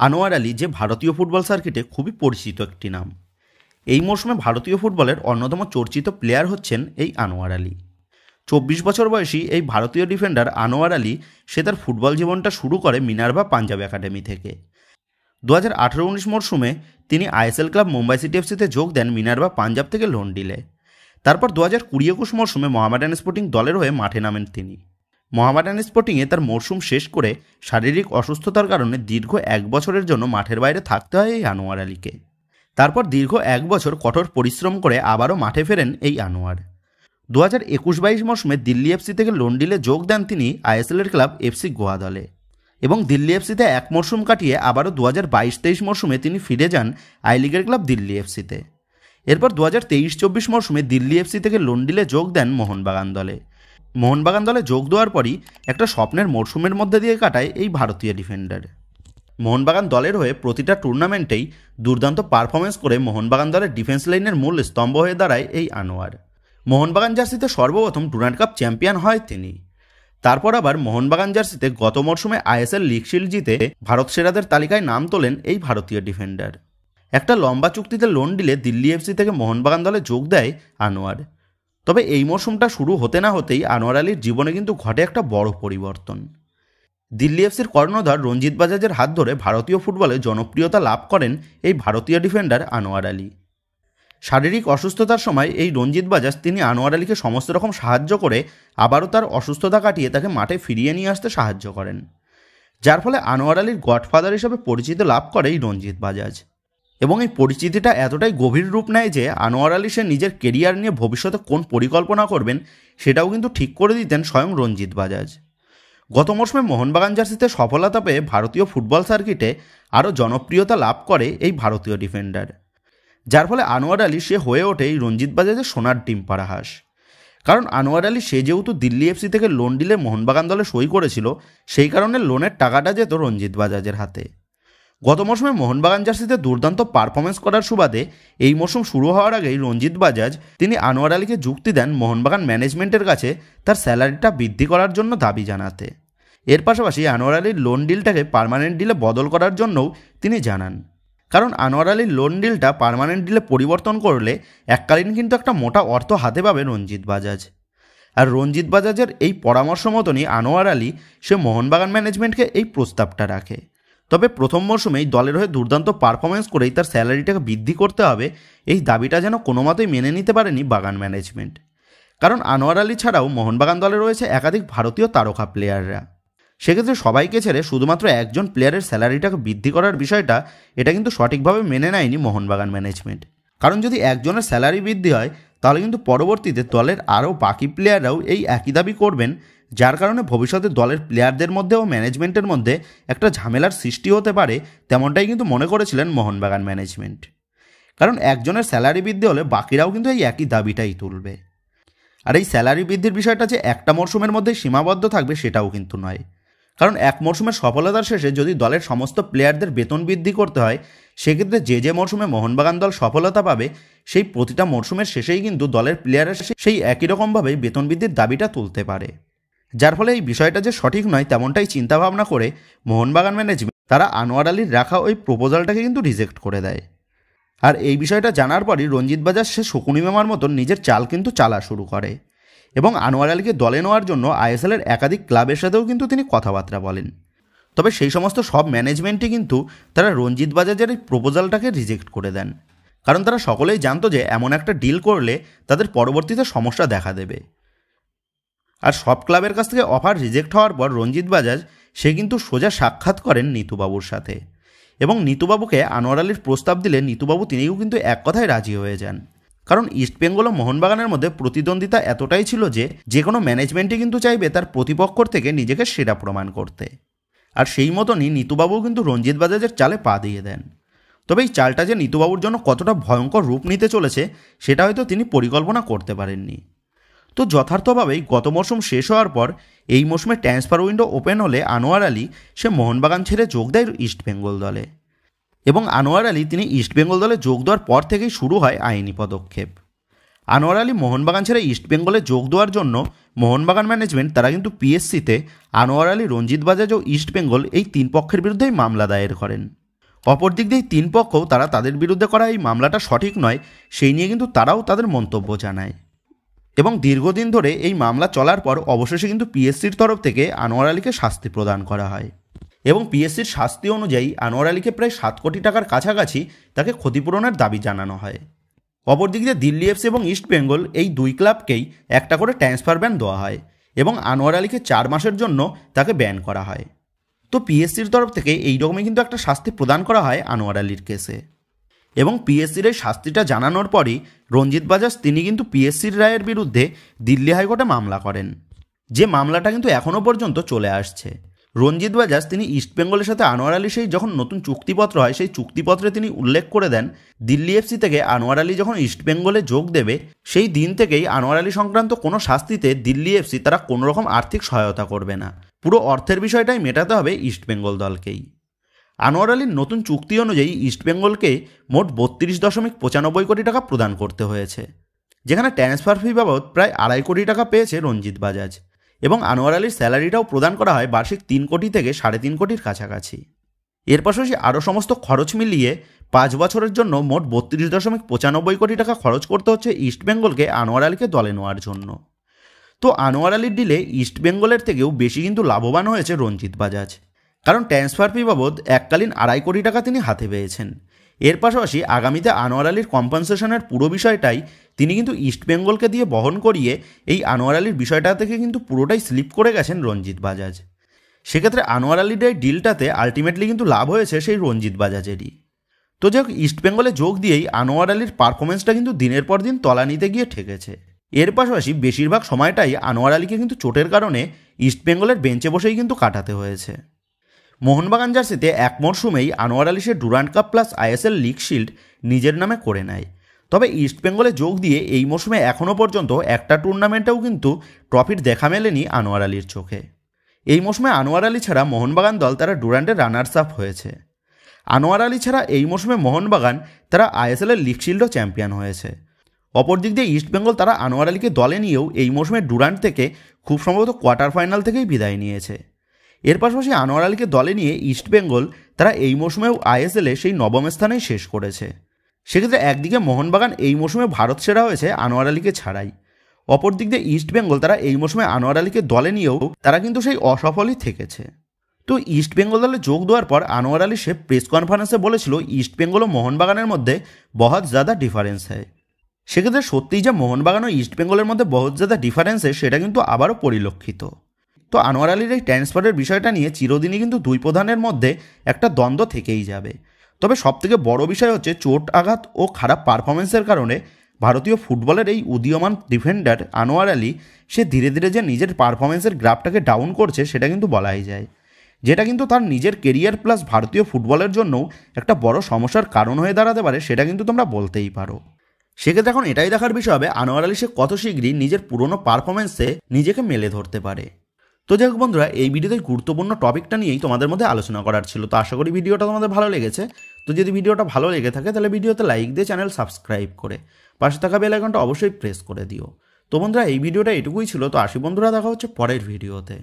আনোয়ার আলী যে ভারতীয় ফুটবল সার্কিটে খুবই পরিচিত একটি নাম। এই মরশুমে ভারতীয় ফুটবলের অন্যতম চর্চিত প্লেয়ার হচ্ছেন এই আনোয়ার আলী। 24 বছর বয়সী এই ভারতীয় ডিফেন্ডার আনোয়ার আলী সে তার ফুটবল জীবনটা শুরু করে মিনার্ভা পাঞ্জাব একাডেমি থেকে। 2018-19 মরশুমে তিনি আইএসএল ক্লাব মুম্বাই সিটি এফসিতে যোগ দেন মিনার্ভা পাঞ্জাব থেকে লোন ডিলে। তারপর 2020-21 মরশুমে মোহামেডান স্পোর্টিং দলের হয়ে মাঠে নামেন তিনি। মোহামেডান স্পোর্টিংয়ে তার মরশুম শেষ করে শারীরিক অসুস্থতার কারণে দীর্ঘ 1 বছরের জন্য মাঠের বাইরে থাকতে হয় এই আনোয়ার আলীকে। তারপর দীর্ঘ 1 বছর কঠোর পরিশ্রম করে আবারও মাঠে ফেরেন এই আনোয়ার। 2021-22 মরশুমে দিল্লি এফসি থেকে লোন ডিলে যোগ দেন তিনি আইএসএলের ক্লাব এফসি গোয়া দলে এবং দিল্লি এফসিতে 1 মরশুম কাটিয়ে আবারও 2022-23 মরশুমে তিনি ফিরে যান আই লিগের ক্লাব দিল্লি এফসিতে। এরপর 2023-24 মরশুমে দিল্লি এফসি থেকে লোন ডিলে যোগ দেন মোহনবাগান দলে। মোহনবাগান দলে যোগ দেওয়ার পরই একটা স্বপ্নের মরশুমের মধ্যে দিয়ে কাটায় এই ভারতীয় ডিফেন্ডার। মোহনবাগান দলের হয়ে প্রতিটা টুর্নামেন্টেই দুর্দান্ত পারফরমেন্স করে মোহনবাগান দলের ডিফেন্স লাইনের মূল স্তম্ভ হয়ে দাঁড়ায় এই আনোয়ার। মোহনবাগান জার্সিতে সর্বপ্রথম ডুরান্ড কাপ চ্যাম্পিয়ন হয় তিনি। তারপর আবার মোহনবাগান জার্সিতে গত মরশুমে আইএসএল লিগ শিল্ড জিতে ভারত সেরাদের তালিকায় নাম তোলেন এই ভারতীয় ডিফেন্ডার। একটা লম্বা চুক্তিতে লোন ডিলে দিল্লি এফসি থেকে মোহনবাগান দলে যোগ দেয় আনোয়ার। তবে এই মরশুমটা শুরু হতে না হতেই আনোয়ার আলীর জীবনে কিন্তু ঘটে একটা বড় পরিবর্তন। দিল্লি এফসির কর্ণধার রঞ্জিত বাজাজের হাত ধরে ভারতীয় ফুটবলে জনপ্রিয়তা লাভ করেন এই ভারতীয় ডিফেন্ডার আনোয়ার আলী। শারীরিক অসুস্থতার সময় এই রঞ্জিত বাজাজ তিনি আনোয়ার আলীকে সমস্ত রকম সাহায্য করে আবারও তার অসুস্থতা কাটিয়ে তাকে মাঠে ফিরিয়ে নিয়ে আসতে সাহায্য করেন, যার ফলে আনোয়ার আলীর গডফাদার হিসেবে পরিচিতি লাভ করে এই রঞ্জিত বাজাজ। এবং এই পরিচিতিটা এতটাই গভীর রূপ নেয় যে আনোয়ার আলী সে নিজের কেরিয়ার নিয়ে ভবিষ্যতে কোন পরিকল্পনা করবেন সেটাও কিন্তু ঠিক করে দিতেন স্বয়ং রঞ্জিত বাজাজ। গত মরশুমে মোহনবাগান জার্সিতে সফলতা পেয়ে ভারতীয় ফুটবল সার্কিটে আরও জনপ্রিয়তা লাভ করে এই ভারতীয় ডিফেন্ডার, যার ফলে আনোয়ার আলী সে হয়ে ওঠে এই রঞ্জিত বাজাজের সোনার ডিম পাড়া হাঁস। কারণ আনোয়ার আলী সে যেহেতু দিল্লি এফসি থেকে লোন ডিলে মোহনবাগান দলে সই করেছিল, সেই কারণে লোনের টাকাটা যেত রঞ্জিত বাজাজের হাতে। গত মরশুমে মোহনবাগান জার্সিতে দুর্দান্ত পারফরমেন্স করার সুবাদে এই মরশুম শুরু হওয়ার আগেই রঞ্জিত বাজাজ তিনি আনোয়ার আলীকে যুক্তি দেন মোহনবাগান ম্যানেজমেন্টের কাছে তার স্যালারিটা বৃদ্ধি করার জন্য দাবি জানাতে। এর পাশাপাশি আনোয়ার আলীর লোন ডিলটাকে পার্মানেন্ট ডিলে বদল করার জন্যও তিনি জানান। কারণ আনোয়ার আলীর লোন ডিলটা পার্মানেন্ট ডিলে পরিবর্তন করলে এককালীন কিন্তু একটা মোটা অর্থ হাতে পাবে রঞ্জিত বাজাজ। আর রঞ্জিত বাজাজের এই পরামর্শ মতনই আনোয়ার আলী সে মোহনবাগান ম্যানেজমেন্টকে এই প্রস্তাবটা রাখে। তবে প্রথম মরশুমেই দলের হয়ে দুর্দান্ত পারফরমেন্স করেই তার স্যালারিটাকে বৃদ্ধি করতে হবে, এই দাবিটা যেন কোনো মতেই মেনে নিতে পারেনি বাগান ম্যানেজমেন্ট। কারণ আনোয়ার আলী ছাড়াও মোহনবাগান দলে রয়েছে একাধিক ভারতীয় তারকা প্লেয়াররা। সেক্ষেত্রে সবাইকে ছেড়ে শুধুমাত্র একজন প্লেয়ারের স্যালারিটাকে বৃদ্ধি করার বিষয়টা এটা কিন্তু সঠিকভাবে মেনে নেয়নি মোহনবাগান ম্যানেজমেন্ট। কারণ যদি একজনের স্যালারি বৃদ্ধি হয় তাহলে কিন্তু পরবর্তীতে দলের আরও বাকি প্লেয়াররাও এই একই দাবি করবেন, যার কারণে ভবিষ্যতে দলের প্লেয়ারদের মধ্যে ও ম্যানেজমেন্টের মধ্যে একটা ঝামেলার সৃষ্টি হতে পারে, তেমনটাই কিন্তু মনে করেছিলেন মোহনবাগান ম্যানেজমেন্ট। কারণ একজনের স্যালারি বৃদ্ধি হলে বাকিরাও কিন্তু এই একই দাবিটাই তুলবে। আর এই স্যালারি বৃদ্ধির বিষয়টা যে একটা মরশুমের মধ্যেই সীমাবদ্ধ থাকবে সেটাও কিন্তু নয়। কারণ এক মরশুমের সফলতার শেষে যদি দলের সমস্ত প্লেয়ারদের বেতন বৃদ্ধি করতে হয়, সেক্ষেত্রে যে মরশুমে মোহনবাগান দল সফলতা পাবে সেই প্রতিটা মরশুমের শেষেই কিন্তু দলের প্লেয়ারের সেই একই রকমভাবেই বেতন বৃদ্ধির দাবিটা তুলতে পারে। যার ফলে এই বিষয়টা যে সঠিক নয় তেমনটাই চিন্তাভাবনা করে মোহনবাগান ম্যানেজমেন্ট তারা আনোয়ার আলীর রাখা ওই প্রপোজালটাকে কিন্তু রিজেক্ট করে দেয়। আর এই বিষয়টা জানার পরই রঞ্জিত বাজাজ সে শকুনি মামার মতন নিজের চাল কিন্তু চালা শুরু করে এবং আনোয়ার আলীকে দলে নেওয়ার জন্য আইএসএলের একাধিক ক্লাবের সাথেও কিন্তু তিনি কথাবার্তা বলেন। তবে সেই সমস্ত সব ম্যানেজমেন্টই কিন্তু তারা রঞ্জিত বাজাজের এই প্রপোজালটাকে রিজেক্ট করে দেন। কারণ তারা সকলেই জানতো যে এমন একটা ডিল করলে তাদের পরবর্তীতে সমস্যা দেখা দেবে। আর সব ক্লাবের কাছ থেকে অফার রিজেক্ট হওয়ার পর রঞ্জিত বাজাজ সে কিন্তু সোজা সাক্ষাৎ করেন নিতুবাবুর সাথে এবং নিতুবাবুকে আনোয়ার আলীর প্রস্তাব দিলে নিতুবাবু তিনিও কিন্তু এক কথায় রাজি হয়ে যান। কারণ ইস্টবেঙ্গল ও মোহনবাগানের মধ্যে প্রতিদ্বন্দ্বিতা এতটাই ছিল যে কোনো ম্যানেজমেন্টই কিন্তু চাইবে তার প্রতিপক্ষর থেকে নিজেকে সেরা প্রমাণ করতে। আর সেই মতনই নিতুবাবু কিন্তু রঞ্জিত বাজাজের চালে পা দিয়ে দেন। তবে এই চালটা যে নিতুবাবুর জন্য কতটা ভয়ঙ্কর রূপ নিতে চলেছে সেটা হয়তো তিনি পরিকল্পনা করতে পারেননি। তো যথার্থভাবেই গত মরশুম শেষ হওয়ার পর এই মরশুমে ট্রান্সফার উইন্ডো ওপেন হলে আনোয়ার আলী সে মোহনবাগান ছেড়ে যোগ দেয় ইস্টবেঙ্গল দলে এবং আনোয়ার আলী তিনি ইস্টবেঙ্গল দলে যোগ দেওয়ার পর থেকেই শুরু হয় আইনি পদক্ষেপ। আনোয়ার আলী মোহনবাগান ছেড়ে ইস্টবেঙ্গলে যোগ দেওয়ার জন্য মোহনবাগান ম্যানেজমেন্ট তারা কিন্তু পিএসসিতে আনোয়ার আলী, রঞ্জিত বাজাজ ও ইস্টবেঙ্গল এই তিন পক্ষের বিরুদ্ধেই মামলা দায়ের করেন। অপরদিক দিয়ে তিন পক্ষও তারা তাদের বিরুদ্ধে করা এই মামলাটা সঠিক নয় সেই নিয়ে কিন্তু তারাও তাদের মন্তব্য জানায়। এবং দীর্ঘদিন ধরে এই মামলা চলার পর অবশেষে কিন্তু পিএসসির তরফ থেকে আনোয়ার আলীকে শাস্তি প্রদান করা হয় এবং পিএসসির শাস্তি অনুযায়ী আনোয়ার আলীকে প্রায় 7 কোটি টাকার কাছাকাছি তাকে ক্ষতিপূরণের দাবি জানানো হয়। অপরদিক দিয়ে দিল্লি এফসি এবং ইস্ট বেঙ্গল এই দুই ক্লাবকেই একটা করে ট্রান্সফার ব্যান দেওয়া হয় এবং আনোয়ার আলীকে 4 মাসের জন্য তাকে ব্যান করা হয়। তো পিএসসির তরফ থেকে এইরকমই কিন্তু একটা শাস্তি প্রদান করা হয় আনোয়ার আলীর কেসে এবং পিএসসির এই শাস্তিটা জানানোর পরই রঞ্জিত বাজাজ তিনি কিন্তু পিএসসির রায়ের বিরুদ্ধে দিল্লি হাইকোর্টে মামলা করেন, যে মামলাটা কিন্তু এখনও পর্যন্ত চলে আসছে। রঞ্জিত বাজাজ তিনি ইস্টবেঙ্গলের সাথে আনোয়ার আলী সেই যখন নতুন চুক্তিপত্র হয় সেই চুক্তিপত্রে তিনি উল্লেখ করে দেন দিল্লি এফসি থেকে আনোয়ার আলী যখন ইস্টবেঙ্গলে যোগ দেবে সেই দিন থেকেই আনোয়ার আলী সংক্রান্ত কোনো শাস্তিতে দিল্লি এফসি তারা কোনো রকম আর্থিক সহায়তা করবে না, পুরো অর্থের বিষয়টাই মেটাতে হবে ইস্টবেঙ্গল দলকেই। আনোয়ার আলীর নতুন চুক্তি অনুযায়ী ইস্টবেঙ্গলকে মোট 32.95 কোটি টাকা প্রদান করতে হয়েছে, যেখানে ট্রান্সফার ফি বাবদ প্রায় 2.5 কোটি টাকা পেয়েছে রঞ্জিত বাজাজ এবং আনোয়ার আলীর স্যালারিটাও প্রদান করা হয় বার্ষিক 3 কোটি থেকে 3.5 কোটির কাছাকাছি। এর পাশাপাশি আরও সমস্ত খরচ মিলিয়ে 5 বছরের জন্য মোট 32.95 কোটি টাকা খরচ করতে হচ্ছে ইস্টবেঙ্গলকে আনোয়ার আলীকে দলে নেওয়ার জন্য। তো আনোয়ার আলীর ডিলে ইস্টবেঙ্গলের থেকেও বেশি কিন্তু লাভবান হয়েছে রঞ্জিত বাজাজ, কারণ ট্রান্সফার ফি বাবদ এককালীন 2.5 কোটি টাকা তিনি হাতে পেয়েছেন। এর পাশাপাশি আগামীতে আনোয়ার আলীর কম্পেনসেশনের পুরো বিষয়টাই তিনি কিন্তু ইস্টবেঙ্গলকে দিয়ে বহন করিয়ে এই আনোয়ার আলীর বিষয়টা থেকে কিন্তু পুরোটাই স্লিপ করে গেছেন রঞ্জিত বাজাজ। সেক্ষেত্রে আনোয়ার আলীর এই ডিলটাতে আলটিমেটলি কিন্তু লাভ হয়েছে সেই রঞ্জিত বাজাজেরই। তো যাই হোক, ইস্টবেঙ্গলে যোগ দিয়েই আনোয়ার আলীর পারফরমেন্সটা কিন্তু দিনের পর দিন তলানিতে গিয়ে ঠেকেছে। এর পাশাপাশি বেশিরভাগ সময়টাই আনোয়ার আলীকে কিন্তু চোটের কারণে ইস্টবেঙ্গলের বেঞ্চে বসেই কিন্তু কাটাতে হয়েছে। মোহনবাগান জার্সিতে এক মরশুমেই আনোয়ার আলী সে Durand cup plus ISL league shield নিজের নামে করে নেয়, তবে ইস্টবেঙ্গলে যোগ দিয়ে এই মরশুমে এখনও পর্যন্ত একটা টুর্নামেন্টেও কিন্তু ট্রফির দেখা মেলেনি আনোয়ার আলীর চোখে। এই মরশুমে আনোয়ার আলী ছাড়া মোহনবাগান দল তারা ডুরান্ডের রানার্স আপ হয়েছে। আনোয়ার আলী ছাড়া এই মরশুমে মোহনবাগান তারা আইএসএলের লিগ শিল্ডও চ্যাম্পিয়ন হয়েছে। অপরদিক দিয়ে ইস্টবেঙ্গল তারা আনোয়ার আলীকে দলে নিয়েও এই মরশুমে ডুরান্ড থেকে খুব সম্ভবত কোয়ার্টার ফাইনাল থেকেই বিদায় নিয়েছে। এর পাশাপাশি আনোয়ার আলীকে দলে নিয়ে ইস্টবেঙ্গল তারা এই মরশুমেও আইএসএলে সেই 9ম স্থানেই শেষ করেছে। সেক্ষেত্রে একদিকে মোহনবাগান এই মরশুমে ভারত সেরা হয়েছে আনোয়ার আলীকে ছাড়াই, অপরদিক দিয়ে ইস্টবেঙ্গল তারা এই মরশুমে আনোয়ার আলীকে দলে নিয়েও তারা কিন্তু সেই অসফলই থেকেছে। তো ইস্টবেঙ্গল দলে যোগ দেওয়ার পর আনোয়ার আলী সে প্রেস কনফারেন্সে বলেছিল ইস্টবেঙ্গল ও মোহনবাগানের মধ্যে বহুত জ্যাদা ডিফারেন্স হয়। সেক্ষেত্রে সত্যিই যে মোহনবাগান ও ইস্টবেঙ্গলের মধ্যে বহুত জ্যাদা ডিফারেন্স সেটা কিন্তু আবারও পরিলক্ষিত। তো আনোয়ার আলীর এই ট্রান্সফারের বিষয়টা নিয়ে চিরদিনই কিন্তু দুই প্রধানের মধ্যে একটা দ্বন্দ্ব থেকেই যাবে। তবে সবথেকে বড় বিষয় হচ্ছে চোট আঘাত ও খারাপ পারফরমেন্সের কারণে ভারতীয় ফুটবলের এই উদীয়মান ডিফেন্ডার আনোয়ার আলী সে ধীরে ধীরে যে নিজের পারফরমেন্সের গ্রাফটাকে ডাউন করছে সেটা কিন্তু বলাই যায়, যেটা কিন্তু তার নিজের কেরিয়ার প্লাস ভারতীয় ফুটবলের জন্যও একটা বড় সমস্যার কারণ হয়ে দাঁড়াতে পারে, সেটা কিন্তু তোমরা বলতেই পারো। সেক্ষেত্রে এখন এটাই দেখার বিষয় হবে আনোয়ার আলী সে কত শীঘ্রই নিজের পুরনো পারফরমেন্সে নিজেকে মেলে ধরতে পারে। তো যাই হোক বন্ধুরা, এই ভিডিওতে গুরুত্বপূর্ণ টপিকটা নিয়েই তোমাদের মধ্যে আলোচনা করার ছিল। তো আশা করি ভিডিওটা তোমাদের ভালো লেগেছে। তো যদি ভিডিওটা ভালো লেগে থাকে তাহলে ভিডিওতে লাইক দিয়ে চ্যানেল সাবস্ক্রাইব করে পাশে থাকা বেল আইকনটা অবশ্যই প্রেস করে দিও। তো বন্ধুরা, এই ভিডিওটা এটুকুই ছিল। তো আসি বন্ধুরা, দেখা হচ্ছে পরের ভিডিওতে।